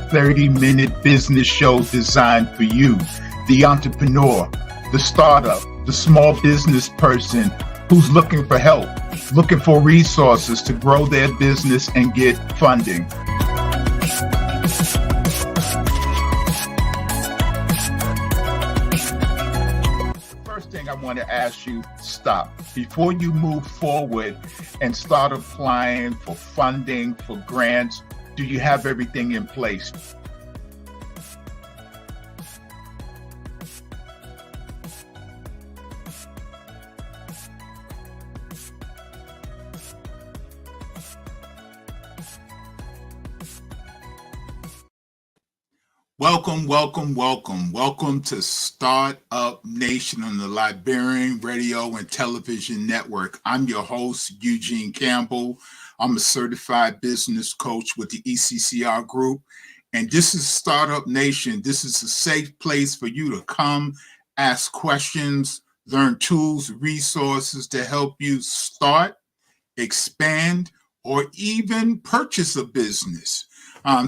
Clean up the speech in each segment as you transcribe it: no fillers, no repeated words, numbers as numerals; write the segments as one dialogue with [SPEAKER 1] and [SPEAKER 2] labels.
[SPEAKER 1] 30-minute business show designed for you, the entrepreneur, the startup, the small business person who's looking for help, looking for resources to grow their business and get funding. First thing I want to ask you, stop. Before you move forward and start applying for funding, for grants, do you have everything in place? Welcome to Startup Nation on the Liberian Radio and Television Network. I'm your host, Eugene Campbell. I'm a certified business coach with the ECCR Group. And this is Startup Nation. This is a safe place for you to come, ask questions, learn tools, resources to help you start, expand, or even purchase a business.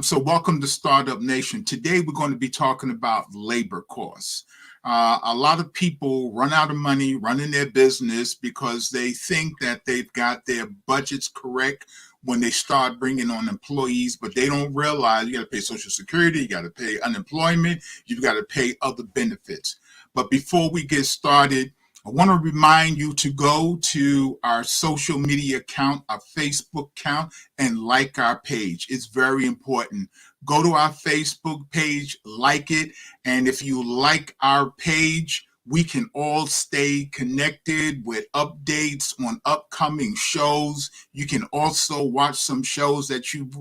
[SPEAKER 1] So welcome to Startup Nation. Today, we're going to be talking about labor costs. A lot of people run out of money running their business because they think that they've got their budgets correct when they start bringing on employees, but they don't realize you got to pay Social Security, you got to pay unemployment, you've got to pay other benefits. But before we get started, I want to remind you to go to our social media account, our Facebook account, and like our page. It's very important. Go to our Facebook page, like it, and if you like our page, we can all stay connected with updates on upcoming shows. You can also watch some shows that you've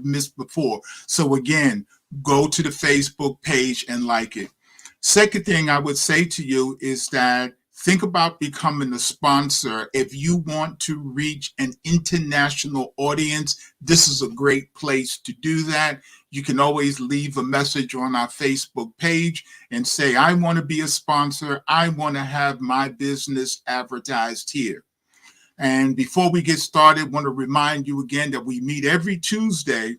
[SPEAKER 1] missed before. So again, go to the Facebook page and like it. Second thing I would say to you is that think about becoming a sponsor. If you want to reach an international audience, this is a great place to do that. You can always leave a message on our Facebook page and say, I want to be a sponsor. I want to have my business advertised here. And before we get started, I want to remind you again that we meet every Tuesday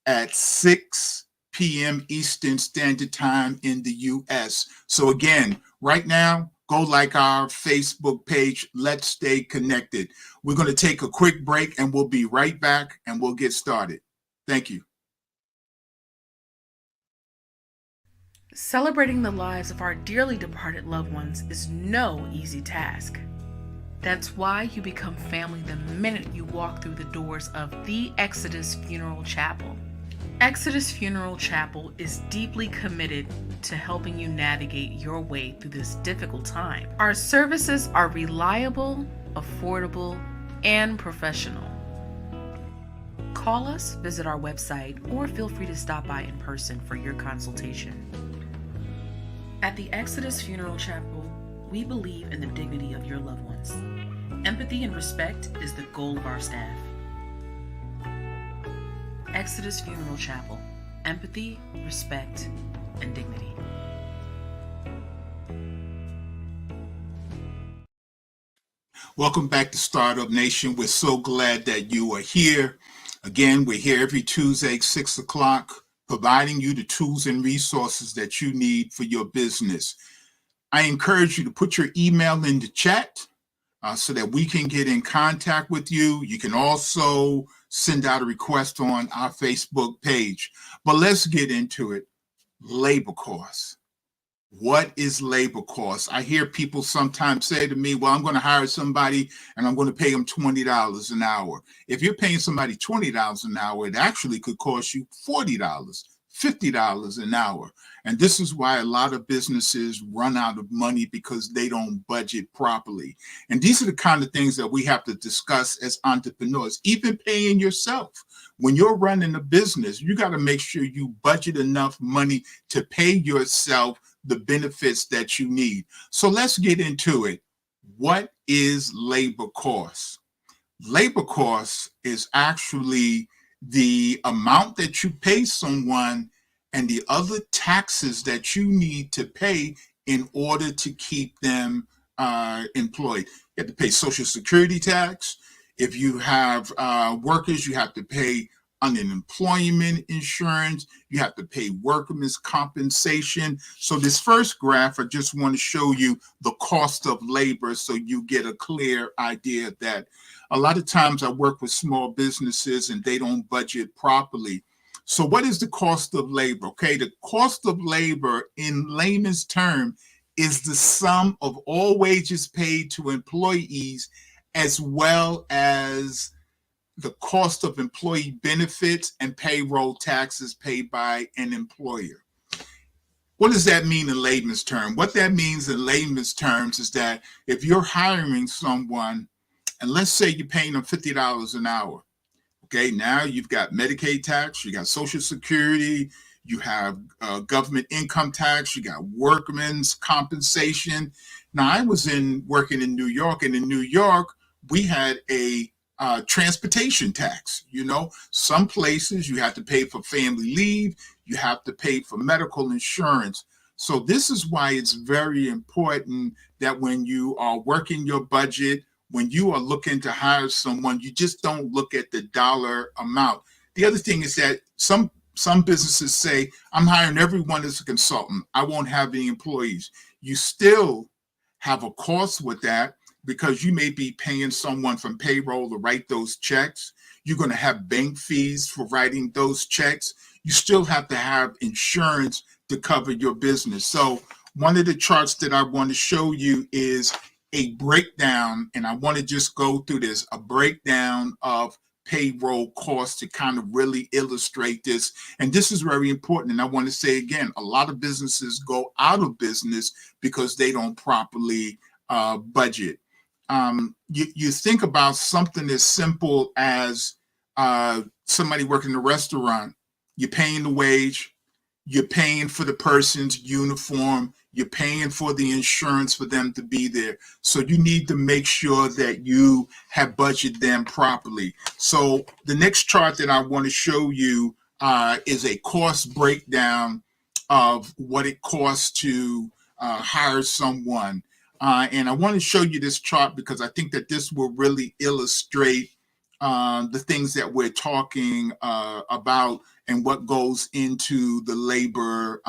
[SPEAKER 1] at 6 p.m. Eastern Standard Time in the U.S. So again, right now, go like our Facebook page. Let's stay connected. We're going to take a quick break and we'll be right back and we'll get started. Thank you.
[SPEAKER 2] Celebrating the lives of our dearly departed loved ones is no easy task. That's why you become family the minute you walk through the doors of the Exodus Funeral Chapel. Exodus Funeral Chapel is deeply committed to helping you navigate your way through this difficult time. Our services are reliable, affordable, and professional. Call us, visit our website, or feel free to stop by in person for your consultation. At the Exodus Funeral Chapel, we believe in the dignity of your loved ones. Empathy and respect is the goal of our staff. Exodus Funeral Chapel. Empathy, respect, and dignity.
[SPEAKER 1] Welcome back to Startup Nation. We're so glad that you are here. Again, we're here every Tuesday, 6 o'clock, providing you the tools and resources that you need for your business. I encourage you to put your email in the chat so that we can get in contact with you. You can also send out a request on our Facebook page. But let's get into it. Labor costs. What is labor costs? I hear people sometimes say to me, well, I'm going to hire somebody and I'm going to pay them $20 an hour. If you're paying somebody $20 an hour, it actually could cost you $40, $50 an hour. And this is why a lot of businesses run out of money because they don't budget properly. And these are the kind of things that we have to discuss as entrepreneurs, even paying yourself. When you're running a business, you got to make sure you budget enough money to pay yourself the benefits that you need. So let's get into it. What is labor costs? Labor costs is actually the amount that you pay someone and the other taxes that you need to pay in order to keep them employed. You have to pay Social Security tax. If you have workers, you have to pay unemployment insurance, you have to pay workman's compensation. So this first graph, I just want to show you the cost of labor so you get a clear idea that a lot of times I work with small businesses and they don't budget properly. So what is the cost of labor? Okay, the cost of labor in layman's term is the sum of all wages paid to employees as well as the cost of employee benefits and payroll taxes paid by an employer. What does that mean in layman's terms? What that means in layman's terms is that if you're hiring someone, and let's say you're paying them $50 an hour, okay, now you've got Medicaid tax, you got Social Security, you have government income tax, you got workman's compensation. Now, I was working in New York, and in New York, we had a transportation tax. You know, some places you have to pay for family leave, you have to pay for medical insurance. So this is why it's very important that when you are working your budget, when you are looking to hire someone, you just don't look at the dollar amount. The other thing is that some businesses say, I'm hiring everyone as a consultant, I won't have any employees. You still have a cost with that, because you may be paying someone from payroll to write those checks. You're going to have bank fees for writing those checks. You still have to have insurance to cover your business. So one of the charts that I want to show you is a breakdown, and I want to just go through this, a breakdown of payroll costs to kind of really illustrate this. And this is very important. And I want to say again, a lot of businesses go out of business because they don't properly budget. You think about something as simple as somebody working in a restaurant. You're paying the wage, you're paying for the person's uniform, you're paying for the insurance for them to be there. So you need to make sure that you have budgeted them properly. So the next chart that I want to show you is a cost breakdown of what it costs to hire someone. And I want to show you this chart because I think that this will really illustrate the things that we're talking about and what goes into the labor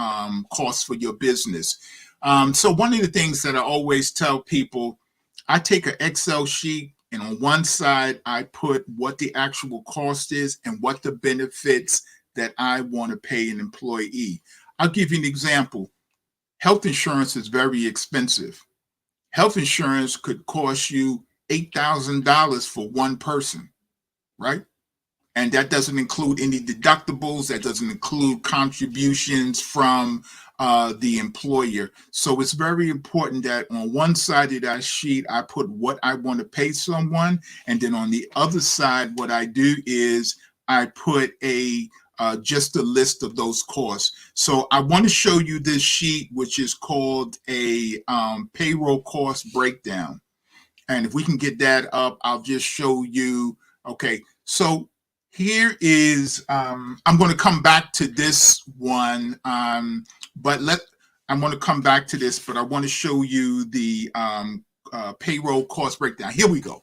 [SPEAKER 1] costs for your business. So one of the things that I always tell people, I take an Excel sheet, and on one side, I put what the actual cost is and what the benefits that I want to pay an employee. I'll give you an example. Health insurance is very expensive. Health insurance could cost you $8,000 for one person, right? And that doesn't include any deductibles. That doesn't include contributions from the employer. So it's very important that on one side of that sheet, I put what I want to pay someone. And then on the other side, what I do is I put just a list of those costs. So I want to show you this sheet, which is called a payroll cost breakdown. And if we can get that up, I'll just show you. Okay, so here is, I'm going to come back to this one, I'm going to come back to this, but I want to show you the payroll cost breakdown. Here we go.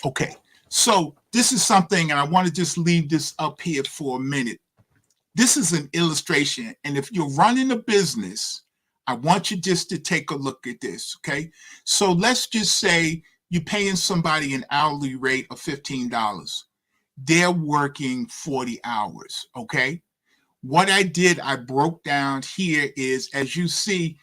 [SPEAKER 1] Okay, so this is something, and I want to just leave this up here for a minute. This is an illustration, and if you're running a business, I want you just to take a look at this, okay? So let's just say you're paying somebody an hourly rate of $15. They're working 40 hours, okay? What I did, I broke down here is, as you see,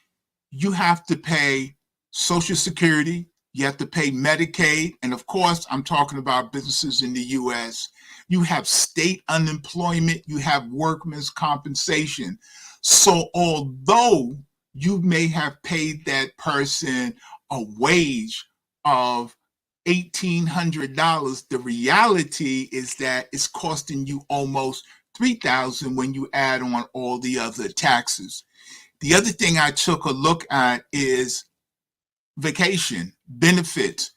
[SPEAKER 1] you have to pay Social Security, you have to pay Medicaid, and of course, I'm talking about businesses in the U.S. You have state unemployment, you have workman's compensation. So although you may have paid that person a wage of $1,800, the reality is that it's costing you almost $3,000 when you add on all the other taxes. The other thing I took a look at is vacation benefits.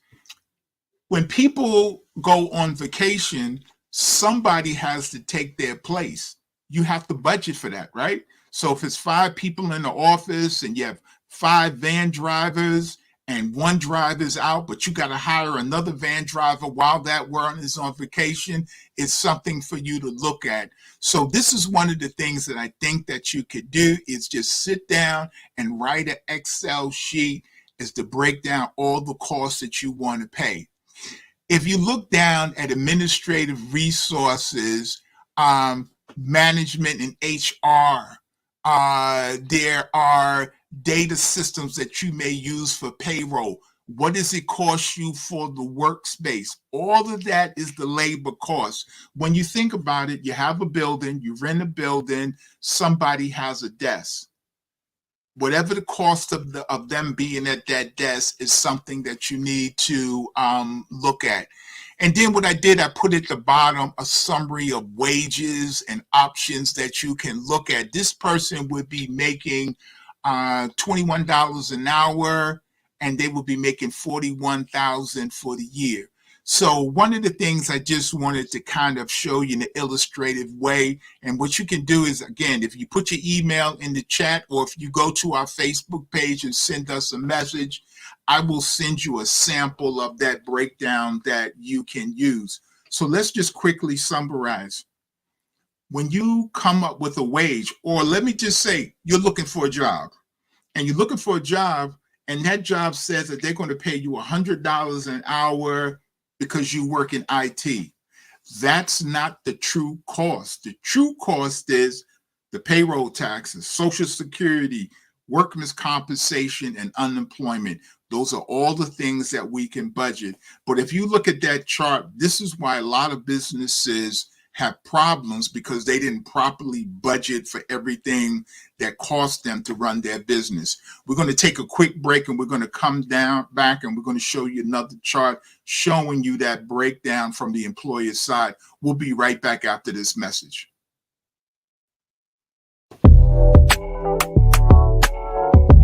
[SPEAKER 1] When people go on vacation, somebody has to take their place. You have to budget for that, right? So if it's 5 people in the office and you have 5 van drivers and one driver is out, but you got to hire another van driver while that one is on vacation, it's something for you to look at. So this is one of the things that I think that you could do is just sit down and write an Excel sheet is to break down all the costs that you want to pay. If you look down at administrative resources, management and HR, there are data systems that you may use for payroll. What does it cost you for the workspace? All of that is the labor cost. When you think about it, you have a building, you rent a building, somebody has a desk. Whatever the cost of them being at that desk is something that you need to look at. And then what I did, I put at the bottom a summary of wages and options that you can look at. This person would be making $21 an hour, and they will be making $41,000 for the year. So one of the things I just wanted to kind of show you in an illustrative way, and what you can do is, again, if you put your email in the chat, or if you go to our Facebook page and send us a message, I will send you a sample of that breakdown that you can use. So let's just quickly summarize. When you come up with a wage, or let me just say, you're looking for a job, and you're looking for a job, and that job says that they're going to pay you $100 an hour because you work in IT. That's not the true cost. The true cost is the payroll taxes, Social Security, workman's compensation, and unemployment. Those are all the things that we can budget. But if you look at that chart, this is why a lot of businesses have problems, because they didn't properly budget for everything that cost them to run their business. We're going to take a quick break, and we're going to come back and we're going to show you another chart showing you that breakdown from the employer side. We'll be right back after this message.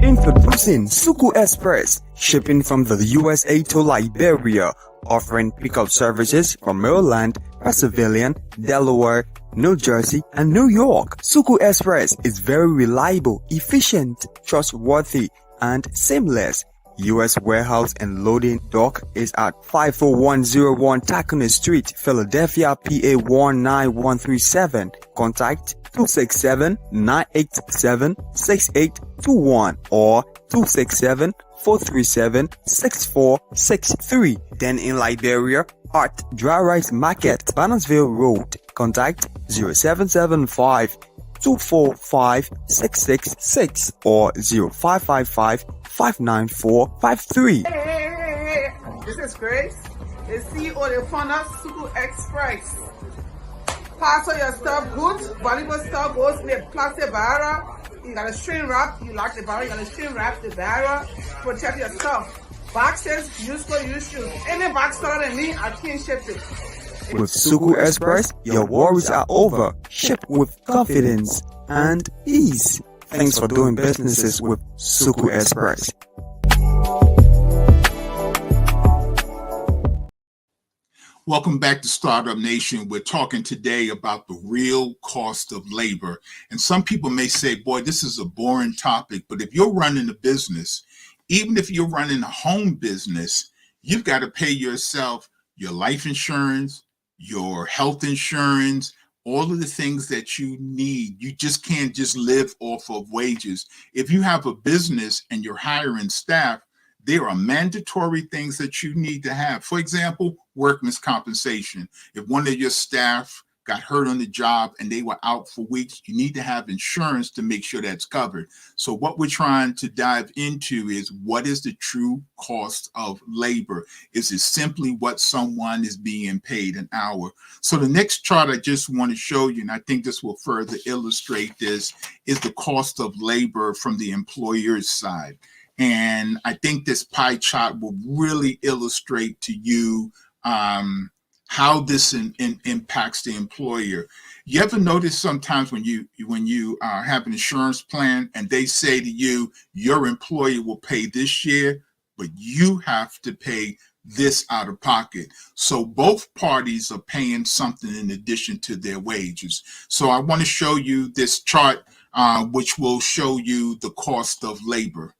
[SPEAKER 3] Introducing Suku Express, shipping from the USA to Liberia, offering pickup services from Maryland, Pennsylvania, Delaware, New Jersey, and New York. Suku Express is very reliable, efficient, trustworthy, and seamless. U.S. warehouse and loading dock is at 54101 Tacony Street, Philadelphia, PA 19137. Contact 267-987-6821 or 267-437-6463. Then in Liberia, Art Dry Rice Market, Bannersville Road. Contact 0775-245-666 or 0555-594-53.
[SPEAKER 4] Hey, this is Grace, the CEO of the founder Suku Express. Parcel your stuff good, valuable stuff goes in a plastic barrel. You gotta shrink wrap, you lock the barrel, you gotta shrink wrap the barrel, protect your stuff. Boxes, use shoes. Any box taller than me, I can't ship it.
[SPEAKER 3] With Suku Express, your worries are over. Ship with confidence and ease. Thanks for doing businesses with Suku Express.
[SPEAKER 1] Welcome back to Startup Nation. We're talking today about the real cost of labor. And some people may say, boy, this is a boring topic. But if you're running a business, even if you're running a home business, you've got to pay yourself your life insurance, your health insurance, all of the things that you need. You just can't just live off of wages. If you have a business and you're hiring staff, there are mandatory things that you need to have. For example, workman's compensation. If one of your staff got hurt on the job and they were out for weeks, you need to have insurance to make sure that's covered. So what we're trying to dive into is, what is the true cost of labor? Is it simply what someone is being paid an hour? So the next chart I just want to show you, and I think this will further illustrate this, is the cost of labor from the employer's side. And I think this pie chart will really illustrate to you how this impacts the employer. You ever notice sometimes when you have an insurance plan and they say to you, your employer will pay this year, but you have to pay this out of pocket. So both parties are paying something in addition to their wages. So I want to show you this chart, which will show you the cost of labor.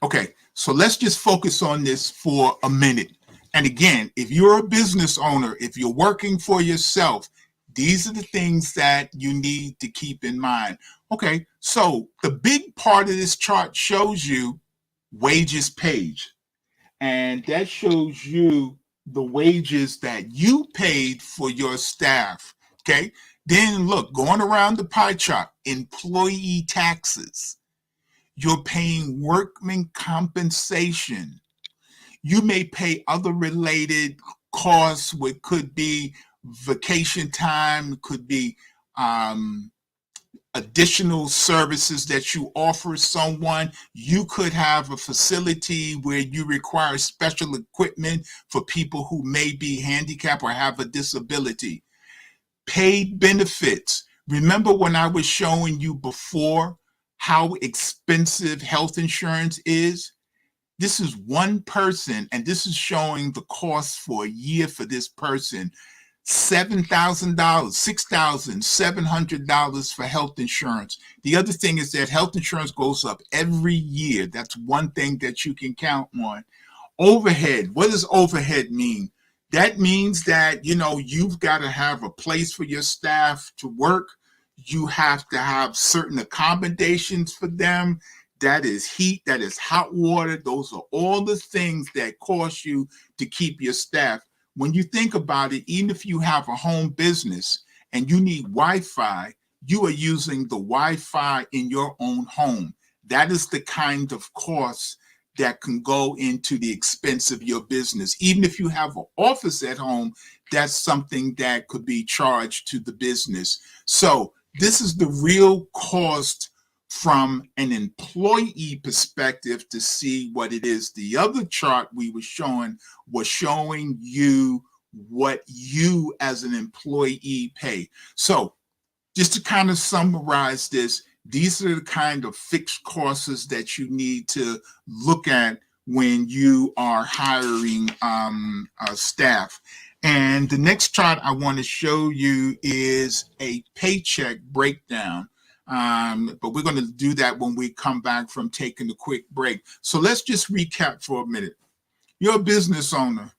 [SPEAKER 1] Okay, so let's just focus on this for a minute. And again, if you're a business owner, if you're working for yourself, these are the things that you need to keep in mind. Okay, so the big part of this chart shows you wages paid, and that shows you the wages that you paid for your staff. Okay, then look, going around the pie chart, employee taxes. You're paying workman compensation. You may pay other related costs, which could be vacation time, could be additional services that you offer someone. You could have a facility where you require special equipment for people who may be handicapped or have a disability. Paid benefits. Remember when I was showing you before how expensive health insurance is? This is one person, and this is showing the cost for a year for this person. $7,000, $6,700 for health insurance. The other thing is that health insurance goes up every year. That's one thing that you can count on. Overhead. What does overhead mean? That means that, you've got to have a place for your staff to work. You have to have certain accommodations for them. That is heat, that is hot water. Those are all the things that cost you to keep your staff. When you think about it, even if you have a home business and you need Wi-Fi, you are using the Wi-Fi in your own home. That is the kind of cost that can go into the expense of your business. Even if you have an office at home, that's something that could be charged to the business. So this is the real cost from an employee perspective to see what it is. The other chart we were showing was showing you what you as an employee pay. So just to kind of summarize this, these are the kind of fixed costs that you need to look at when you are hiring staff. And the next chart I want to show you is a paycheck breakdown. But we're going to do that when we come back from taking a quick break. So let's just recap for a minute. You're a business owner.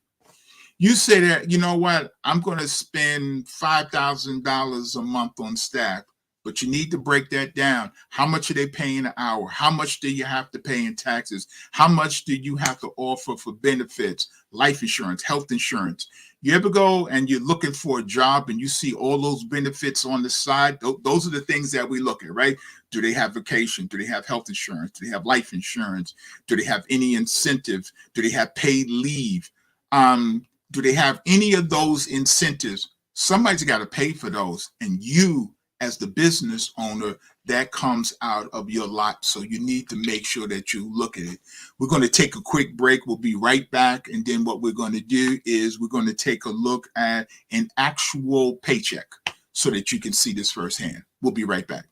[SPEAKER 1] You say that, you know what, I'm going to spend $5,000 a month on staff, but you need to break that down. How much are they paying an hour? How much do you have to pay in taxes? How much do you have to offer for benefits, life insurance, health insurance? You ever go and you're looking for a job and you see all those benefits on the side? Those are the things that we look at, right? Do they have vacation? Do they have health insurance? Do they have life insurance? Do they have any incentives? Do they have paid leave? Do they have any of those incentives? Somebody's got to pay for those. And you, as the business owner, that comes out of your lot. So you need to make sure that you look at it. We're going to take a quick break. We'll be right back. And then what we're going to do is we're going to take a look at an actual paycheck so that you can see this firsthand. We'll be right back.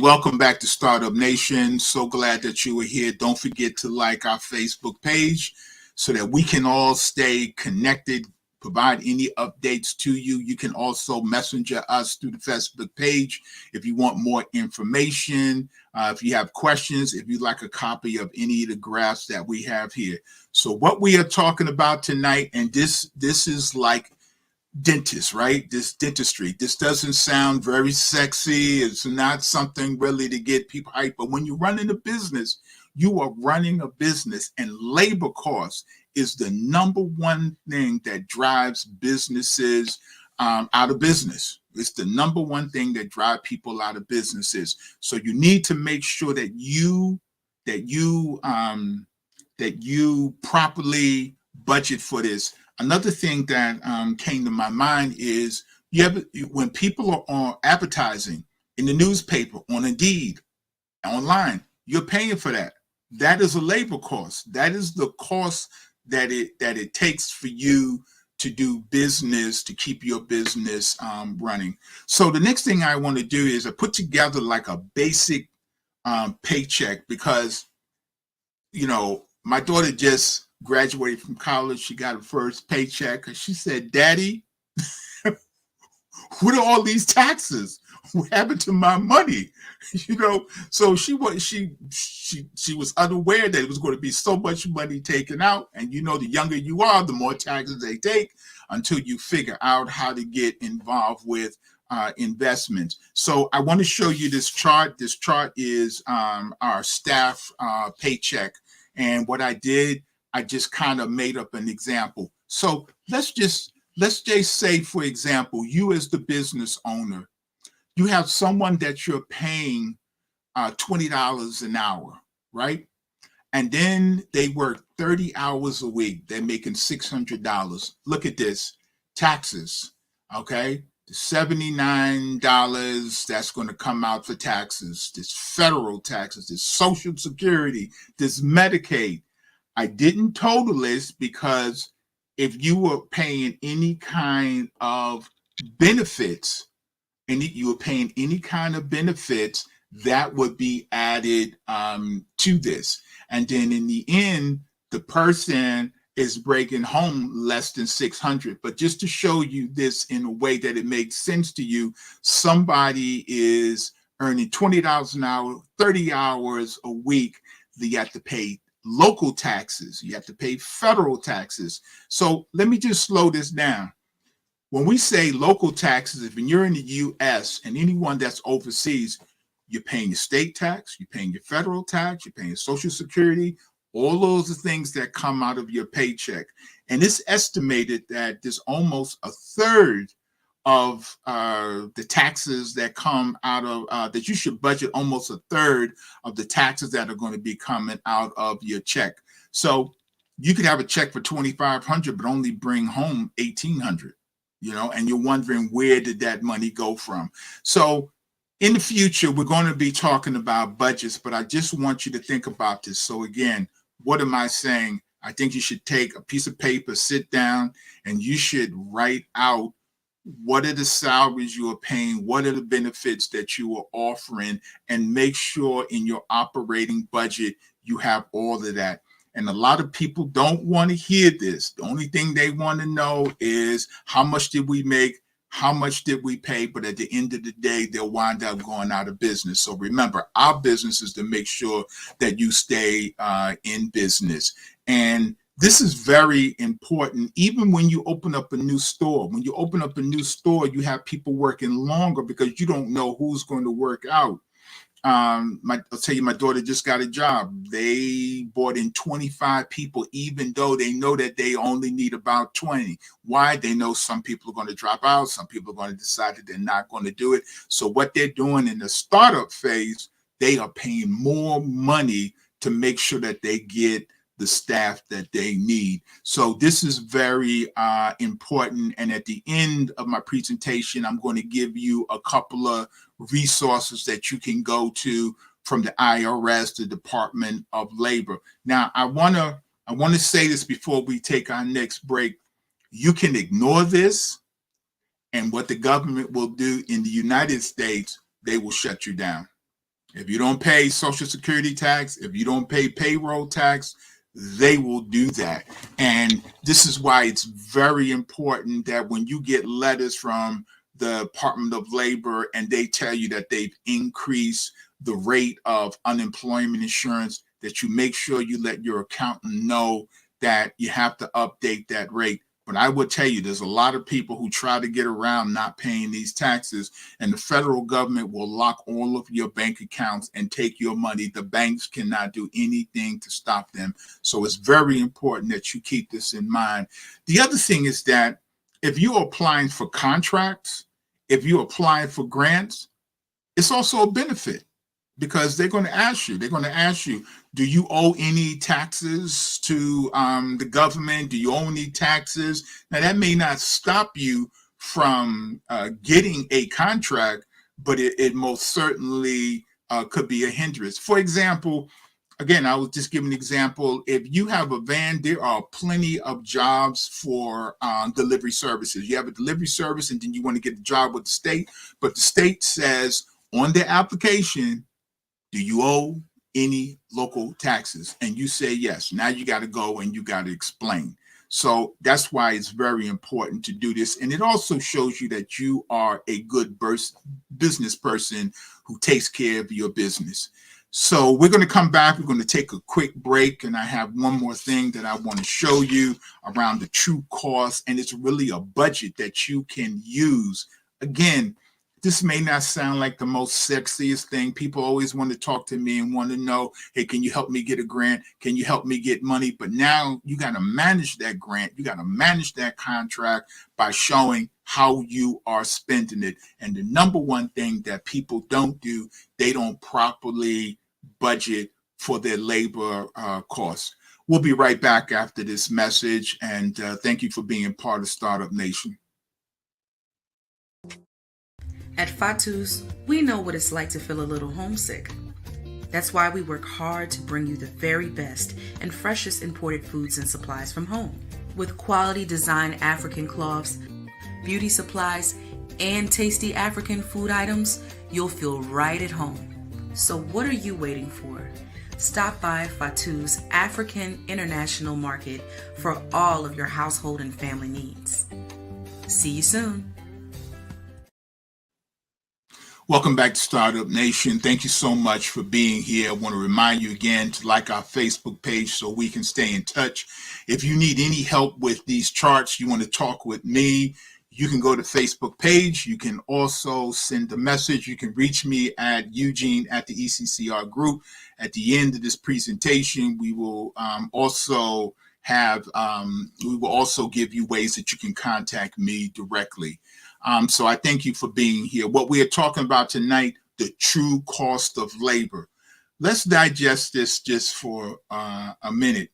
[SPEAKER 1] Welcome back to Startup Nation. So glad that you were here. Don't forget to like our Facebook page so that we can all stay connected, provide any updates to you. You can also messenger us through the Facebook page if you want more information, if you have questions, if you'd like a copy of any of the graphs that we have here. So what we are talking about tonight, and this is like dentist, right? This dentistry. This doesn't sound very sexy. It's not something really to get people hyped. But when you're running a business, you are running a business, and labor cost is the number one thing that drives businesses out of business. It's the number one thing that drives people out of businesses. So you need to make sure that you that you properly budget for this. Another thing that came to my mind is when people are on advertising in the newspaper, on Indeed, online, you're paying for that. That is a labor cost. That is the cost that it takes for you to do business, to keep your business running. So the next thing I want to do is I put together like a basic paycheck, because, you know, my daughter just graduated from college. She got her first paycheck. And she said, "Daddy, what are all these taxes? What happened to my money?" You know, so she was unaware that it was going to be so much money taken out. And you know, the younger you are, the more taxes they take, until you figure out how to get involved with investments. So I want to show you this chart. This chart is our staff paycheck. And what I did, I just kind of made up an example. So let's just say, for example, you as the business owner, you have someone that you're paying $20 an hour, right? And then they work 30 hours a week. They're making $600. Look at this, taxes, okay? The $79 that's going to come out for taxes, this federal taxes, this Social Security, this Medicaid. I didn't total this because if you were paying any kind of benefits, you were paying any kind of benefits, that would be added to this. And then in the end, the person is breaking home less than 600. But just to show you this in a way that it makes sense to you, somebody is earning $20 an hour, 30 hours a week. You have to pay local taxes. You have to pay federal taxes. So let me just slow this down. When we say local taxes, if you're in the U.S. and anyone that's overseas, you're paying your state tax, you're paying your federal tax, you're paying your Social Security. All those are things that come out of your paycheck. And it's estimated that there's almost a third of the taxes that come out of that you should budget, almost a third of the taxes that are going to be coming out of your check. So you could have a check for $2,500, but only bring home $1,800, you know, and you're wondering, where did that money go from? So in the future, we're going to be talking about budgets, but I just want you to think about this. So again, what am I saying? I think you should take a piece of paper, sit down, and you should write out what are the salaries you are paying, what are the benefits that you are offering, and make sure in your operating budget you have all of that. And a lot of people don't want to hear this. The only thing they want to know is, how much did we make? How much did we pay? But at the end of the day, they'll wind up going out of business. So remember, our business is to make sure that you stay in business. And this is very important. Even when you open up a new store, you have people working longer because you don't know who's going to work out. I'll tell you, my daughter just got a job. They brought in 25 people, even though they know that they only need about 20. Why? They know some people are going to drop out. Some people are going to decide that they're not going to do it. So what they're doing in the startup phase, they are paying more money to make sure that they get the staff that they need. So this is very important. And at the end of my presentation, I'm going to give you a couple of resources that you can go to from the IRS, the Department of Labor. Now, I want to say this before we take our next break. You can ignore this, and what the government will do in the United States, they will shut you down. If you don't pay Social Security tax, if you don't pay payroll tax, they will do that. And this is why it's very important that when you get letters from the Department of Labor and they tell you that they've increased the rate of unemployment insurance, that you make sure you let your accountant know that you have to update that rate. But I will tell you, there's a lot of people who try to get around not paying these taxes, and the federal government will lock all of your bank accounts and take your money. The banks cannot do anything to stop them. So it's very important that you keep this in mind. The other thing is that if you're applying for contracts, if you're applying for grants, it's also a benefit. because they're going to ask you. They're going to ask you, do you owe any taxes to the government? Do you owe any taxes? Now, that may not stop you from getting a contract, but it most certainly could be a hindrance. For example, again, I was just giving an example. If you have a van, there are plenty of jobs for delivery services. You have a delivery service and then you want to get a job with the state, but the state says on the application, do you owe any local taxes? And you say yes. Now you got to go and you got to explain. So that's why it's very important to do this. And it also shows you that you are a good business person who takes care of your business. So we're going to come back. We're going to take a quick break. And I have one more thing that I want to show you around the true cost. And it's really a budget that you can use. Again, this may not sound like the most sexiest thing. People always want to talk to me and want to know, hey, can you help me get a grant? Can you help me get money? But now you got to manage that grant. You got to manage that contract by showing how you are spending it. And the number one thing that people don't do, they don't properly budget for their labor costs. We'll be right back after this message. And thank you for being part of Startup Nation.
[SPEAKER 5] At Fatu's, we know what it's like to feel a little homesick. That's why we work hard to bring you the very best and freshest imported foods and supplies from home. With quality design African cloths, beauty supplies, and tasty African food items, you'll feel right at home. So what are you waiting for? Stop by Fatu's African International Market for all of your household and family needs. See you soon.
[SPEAKER 1] Welcome back to Startup Nation. Thank you so much for being here. I want to remind you again to like our Facebook page so we can stay in touch. If you need any help with these charts, you want to talk with me, you can go to Facebook page. You can also send a message. You can reach me at Eugene at the ECCR group. At the end of this presentation, we will also give you ways that you can contact me directly. So I thank you for being here. What we are talking about tonight, the true cost of labor. Let's digest this just for a minute.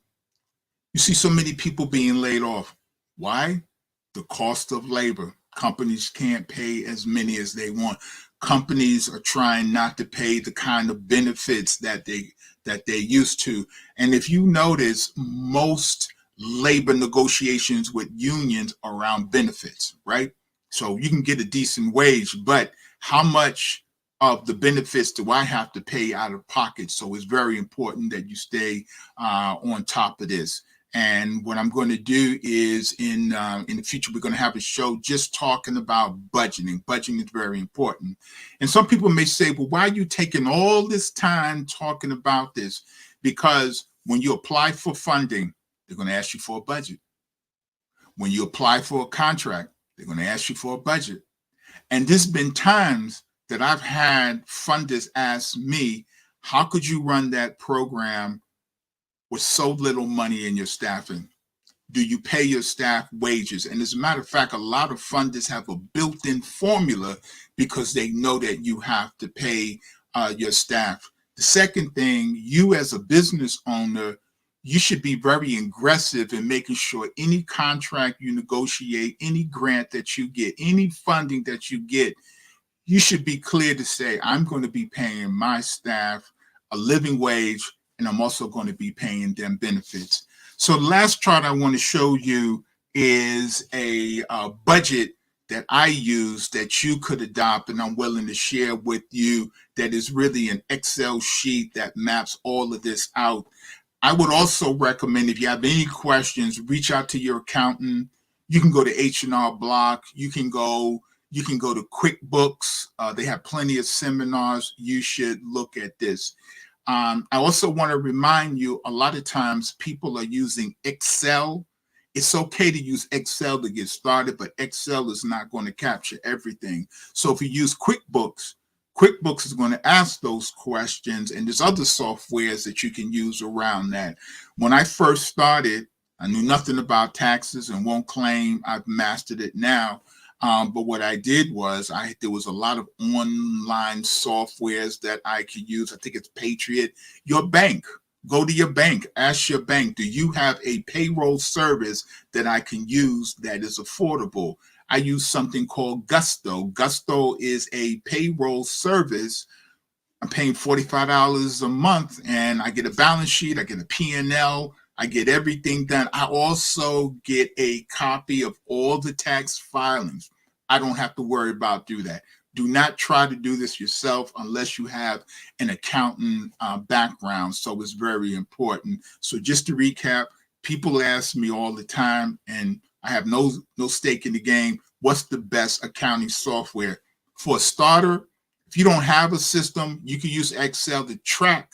[SPEAKER 1] You see so many people being laid off. Why? The cost of labor. Companies can't pay as many as they want. Companies are trying not to pay the kind of benefits that they used to. And if you notice, most labor negotiations with unions are around benefits, right? So you can get a decent wage, but how much of the benefits do I have to pay out of pocket? So it's very important that you stay on top of this. And what I'm going to do is in the future, we're going to have a show just talking about budgeting. Budgeting is very important. And some people may say, well, why are you taking all this time talking about this? Because when you apply for funding, they're going to ask you for a budget. When you apply for a contract, they're going to ask you for a budget. And there's been times that I've had funders ask me, how could you run that program with so little money in your staffing? Do you pay your staff wages? And as a matter of fact, a lot of funders have a built-in formula because they know that you have to pay your staff. The second thing, you as a business owner, you should be very aggressive in making sure any contract you negotiate, any grant that you get, any funding that you get, you should be clear to say, I'm going to be paying my staff a living wage, and I'm also going to be paying them benefits. So the last chart I want to show you is a budget that I use that you could adopt, and I'm willing to share with you, that is really an Excel sheet that maps all of this out. I would also recommend, if you have any questions, reach out to your accountant. You can go to H&R Block. You can go to QuickBooks. They have plenty of seminars. You should look at this. I also want to remind you, a lot of times people are using Excel. It's okay to use Excel to get started, but Excel is not going to capture everything. So if you use QuickBooks, QuickBooks is going to ask those questions, and there's other softwares that you can use around that. When I first started, I knew nothing about taxes and won't claim I've mastered it now. But what I did was there was a lot of online softwares that I could use. I think it's Patriot. Your bank, go to your bank, ask your bank, do you have a payroll service that I can use that is affordable? I use something called Gusto. Gusto is a payroll service. I'm paying $45 a month and I get a balance sheet, I get a P&L, I get everything done. I also get a copy of all the tax filings. I don't have to worry about do that. Do not try to do this yourself unless you have an accountant background. So it's very important. So just to recap, people ask me all the time, and I have no stake in the game, what's the best accounting software? For a starter, if you don't have a system, you can use Excel to track,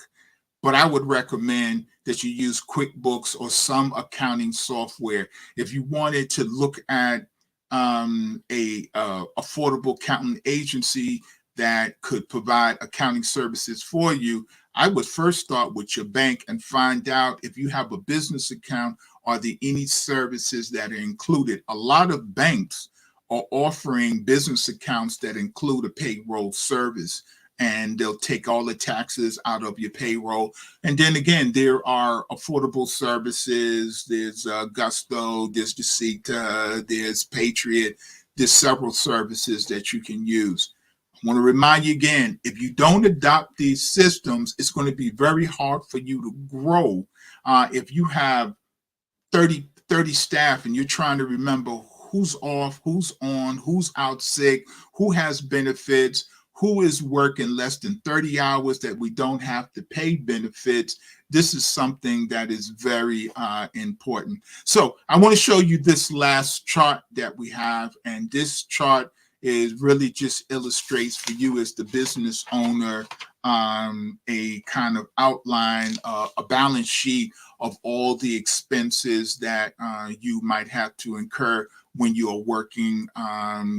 [SPEAKER 1] but I would recommend that you use QuickBooks or some accounting software. If you wanted to look at a affordable accounting agency that could provide accounting services for you, I would first start with your bank and find out if you have a business account, are there any services that are included? A lot of banks are offering business accounts that include a payroll service, and they'll take all the taxes out of your payroll. And then again, there are affordable services. There's Gusto, there's Decita, there's Patriot. There's several services that you can use. I want to remind you again, if you don't adopt these systems, it's going to be very hard for you to grow. If you have 30 staff and you're trying to remember who's off, who's on, who's out sick, who has benefits, who is working less than 30 hours that we don't have to pay benefits, this is something that is very important. So I want to show you this last chart that we have. And this chart is really just illustrates for you as the business owner a kind of outline, a balance sheet of all the expenses that you might have to incur when you are working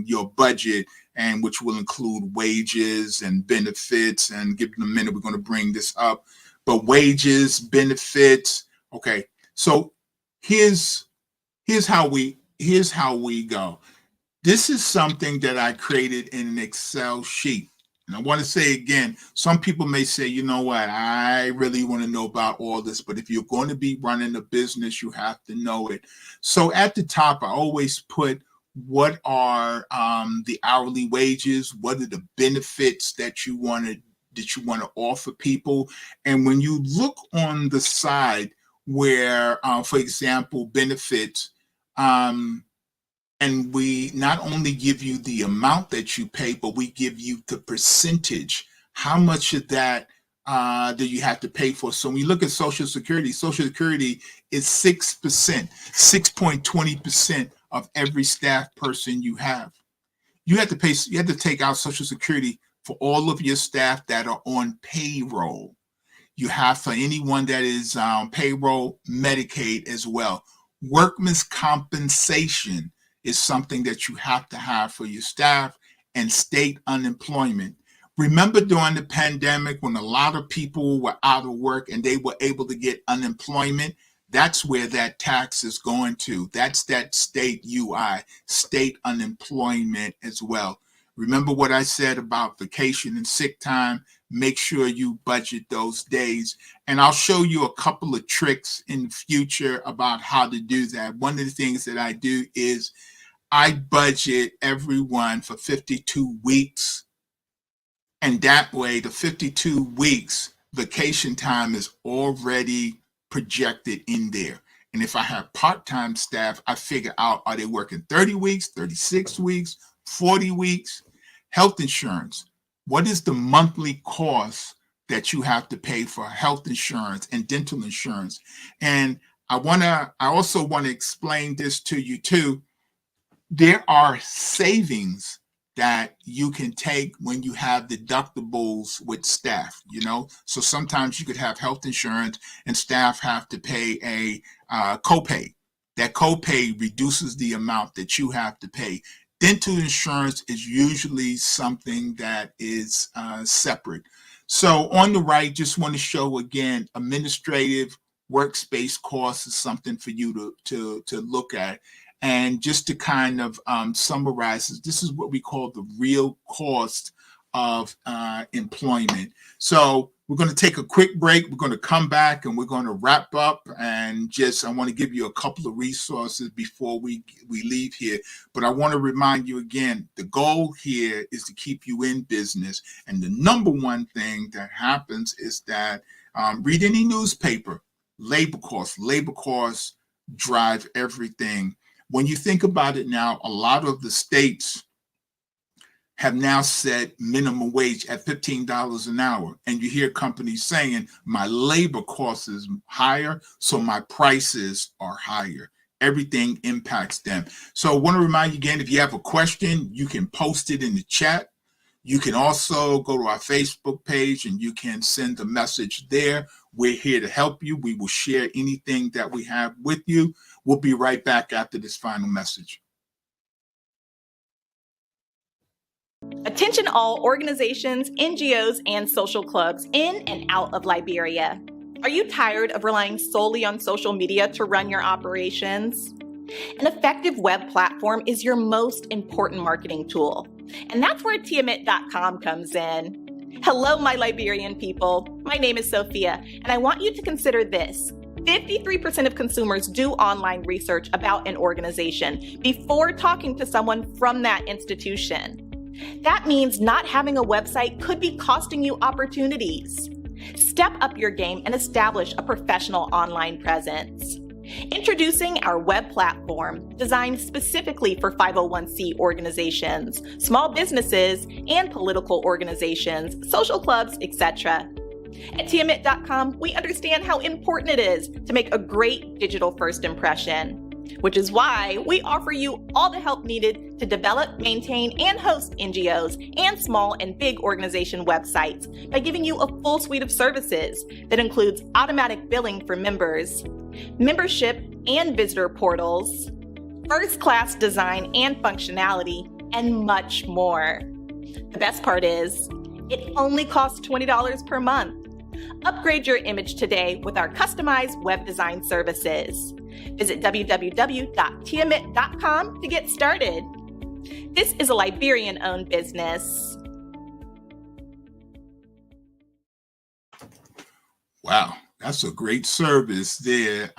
[SPEAKER 1] your budget, and which will include wages and benefits. And give them a minute, we're going to bring this up. But wages, benefits, okay. So here's how we go. This is something that I created in an Excel sheet. And I want to say again, some people may say, you know what, I really want to know about all this, but if you're going to be running a business, you have to know it. So at the top, I always put what are the hourly wages, what are the benefits that you want to offer people. And when you look on the side where, for example, benefits, and we not only give you the amount that you pay, but we give you the percentage. How much of that do you have to pay for? So when you look at Social Security is 6%, 6.20% of every staff person you have. You have to pay. You have to take out Social Security for all of your staff that are on payroll. You have for anyone that is payroll, Medicaid as well. Workman's compensation is something that you have to have for your staff, and state unemployment. Remember during the pandemic when a lot of people were out of work and they were able to get unemployment? That's where that tax is going to. That's that state UI, state unemployment as well. Remember what I said about vacation and sick time? Make sure you budget those days. And I'll show you a couple of tricks in the future about how to do that. One of the things that I do is I budget everyone for 52 weeks. And that way, the 52 weeks vacation time is already projected in there. And if I have part-time staff, I figure out, are they working 30 weeks, 36 weeks, 40 weeks? Health insurance. What is the monthly cost that you have to pay for health insurance and dental insurance? And I also want to explain this to you too. There are savings that you can take when you have deductibles with staff, So sometimes you could have health insurance and staff have to pay a copay. That copay reduces the amount that you have to pay. Dental insurance is usually something that is separate. So on the right, just want to show again, administrative workspace costs is something for you to look at. And just to kind of summarize this is what we call the real cost of employment. So we're going to take a quick break. We're going to come back and we're going to wrap up. And just, I want to give you a couple of resources before we leave here. But I want to remind you again, the goal here is to keep you in business. And the number one thing that happens is that read any newspaper, labor costs drive everything. When you think about it now, a lot of the states have now set minimum wage at $15 an hour. And you hear companies saying, my labor cost is higher, so my prices are higher. Everything impacts them. So I want to remind you again, if you have a question, you can post it in the chat. You can also go to our Facebook page and you can send a message there. We're here to help you. We will share anything that we have with you. We'll be right back after this final message.
[SPEAKER 6] Attention all organizations, NGOs, and social clubs in and out of Liberia. Are you tired of relying solely on social media to run your operations? An effective web platform is your most important marketing tool, and that's where Tiamet.com comes in. Hello, my Liberian people. My name is Sophia, and I want you to consider this. 53% of consumers do online research about an organization before talking to someone from that institution. That means not having a website could be costing you opportunities. Step up your game and establish a professional online presence. Introducing our web platform, designed specifically for 501c organizations, small businesses, and political organizations, social clubs, etc. At Tiamet.com, we understand how important it is to make a great digital first impression, which is why we offer you all the help needed to develop, maintain, and host NGOs and small and big organization websites by giving you a full suite of services that includes automatic billing for members, membership and visitor portals, first-class design and functionality, and much more. The best part is, it only costs $20 per month. Upgrade your image today with our customized web design services. Visit www.tiamet.com to get started. This is a Liberian-owned business.
[SPEAKER 1] Wow, that's a great service there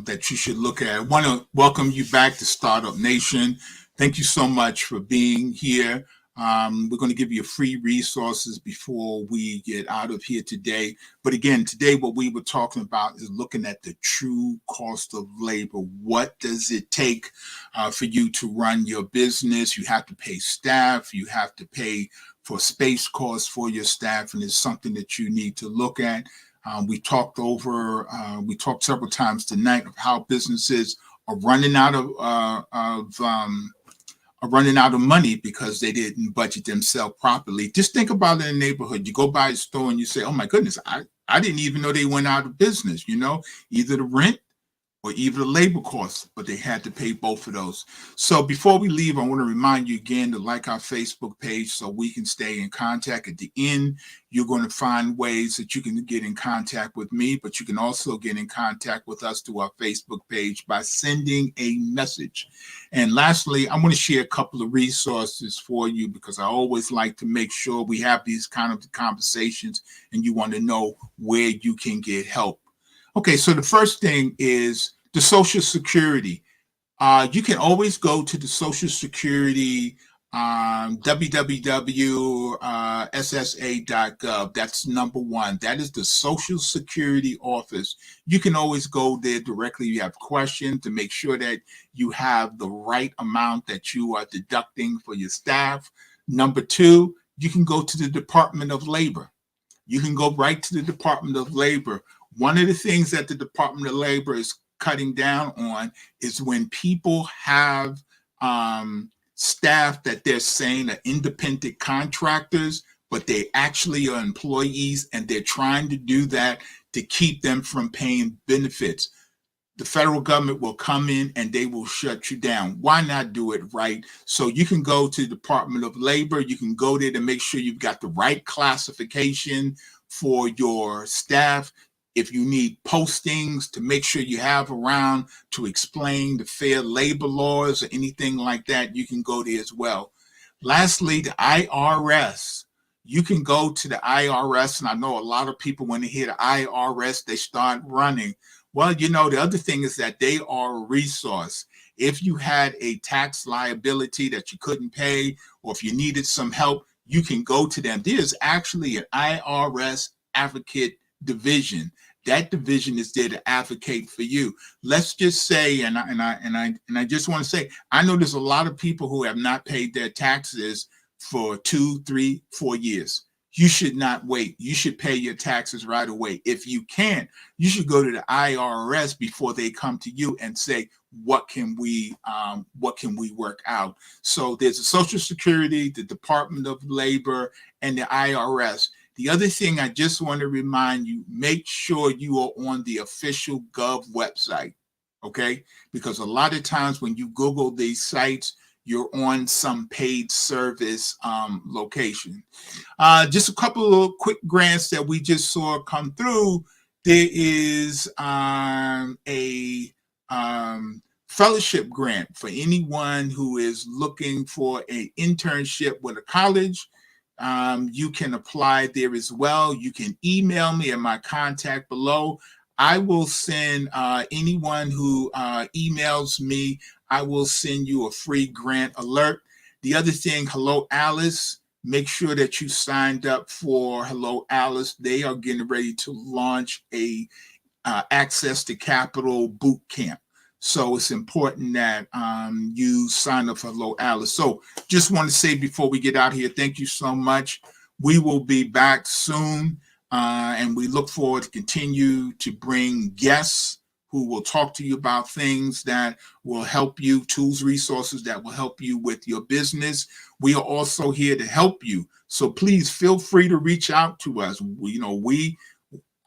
[SPEAKER 1] that you should look at. I want to welcome you back to Startup Nation. Thank you so much for being here. We're going to give you free resources before we get out of here today. But again, today what we were talking about is looking at the true cost of labor. What does it take for you to run your business? You have to pay staff. You have to pay for space costs for your staff, and it's something that you need to look at. We talked several times tonight of how businesses are running out of money because they didn't budget themselves properly. Just think about it in the neighborhood. You go by a store and you say, oh my goodness, I didn't even know they went out of business, either the rent or even the labor costs, but they had to pay both of those. So before we leave, I want to remind you again to like our Facebook page so we can stay in contact. At the end, you're going to find ways that you can get in contact with me, but you can also get in contact with us through our Facebook page by sending a message. And lastly, I'm going to share a couple of resources for you because I always like to make sure we have these kind of conversations and you want to know where you can get help. Okay, so the first thing is the Social Security. You can always go to the Social Security www.ssa.gov. That's number one. That is the Social Security office. You can always go there directly. You have questions to make sure that you have the right amount that you are deducting for your staff. Number two, you can go to the Department of Labor. You can go right to the Department of Labor. One of the things that the Department of Labor is cutting down on is when people have staff that they're saying are independent contractors, but they actually are employees, and they're trying to do that to keep them from paying benefits. The federal government will come in and they will shut you down. Why not do it right? So you can go to the Department of Labor. You can go there to make sure you've got the right classification for your staff. If you need postings to make sure you have around to explain the fair labor laws or anything like that, you can go there as well. Lastly, the IRS. You can go to the IRS, and I know a lot of people, when they hear the IRS, they start running. Well, you know, the other thing is that they are a resource. If you had a tax liability that you couldn't pay, or if you needed some help, you can go to them. There's actually an IRS advocate division. That division is there to advocate for you. Let's just say, and I just want to say, I know there's a lot of people who have not paid their taxes for 2, 3, 4 years. You should not wait. You should pay your taxes right away. If you can't, you should go to the IRS before they come to you and say, what can we work out? So there's the Social Security, the Department of Labor, and the IRS. The other thing I just want to remind you, make sure you are on the official Gov website, okay? Because a lot of times when you Google these sites, you're on some paid service location. Just a couple of quick grants that we just saw come through. There is a fellowship grant for anyone who is looking for an internship with a college. You can apply there as well. You can email me at my contact below. I will send anyone who emails me, I will send you a free grant alert. The other thing, Hello Alice, make sure that you signed up for Hello Alice. They are getting ready to launch a Access to Capital boot camp. So it's important that you sign up for Hello Alice. So just want to say before we get out here, thank you so much. We will be back soon. And we look forward to continue to bring guests who will talk to you about things that will help you, tools, resources that will help you with your business. We are also here to help you. So please feel free to reach out to us.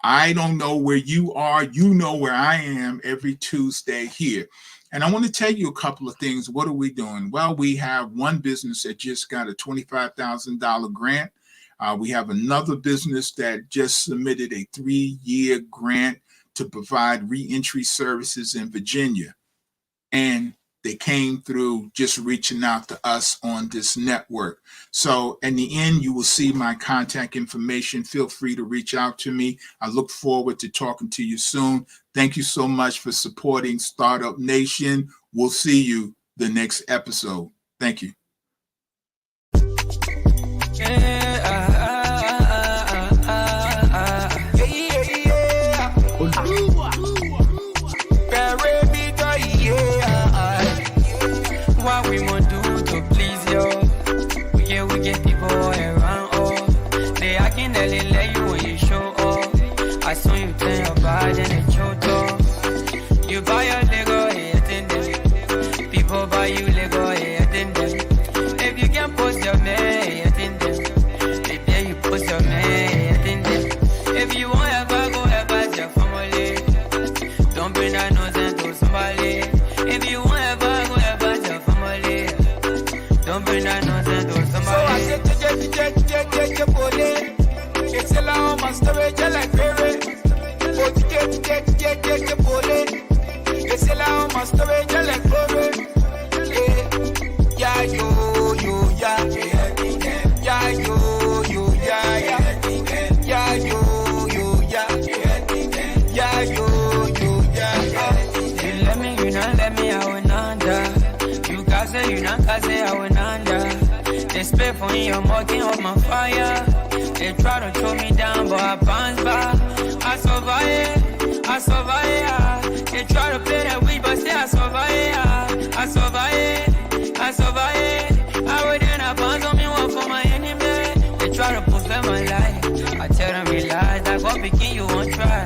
[SPEAKER 1] I don't know where you are. You know where I am every Tuesday here. And I want to tell you a couple of things. What are we doing? Well, we have one business that just got a $25,000 grant. We have another business that just submitted a 3-year grant to provide reentry services in Virginia. And they came through just reaching out to us on this network. So in the end, you will see my contact information. Feel free to reach out to me. I look forward to talking to you soon. Thank you so much for supporting Startup Nation. We'll see you the next episode. Thank you.
[SPEAKER 7] What we want to do to please you? We get people around, oh. They acting that they let you when you show up. I saw you turn your body and it showed up. You buy your Lego, yeah, people buy you Lego, yeah, if you can post your man, baby, you post your man, if you want ever go ever your family, don't bring that nonsense to somebody. If you want ever go ever your family, don't bring that nonsense to somebody. So I said to pole, it's a long my storage like baby. Pole, it's a long my storage like baby. Yeah, yo, yeah, yeah, yo, yeah, yeah, yeah, yo, yeah, yeah, yo, yeah. You let me, you not let me, I went under. You guys say, you not guys say, I went under. They spit for me, I'm walking on my fire. They try to throw me down, but I bounce back. I survive, I survive. They try to play that weed, but say I survive, I survive. I survive. I would end up on me one for my enemy. They try to push them my life. I tell them realize that God begin you won't try.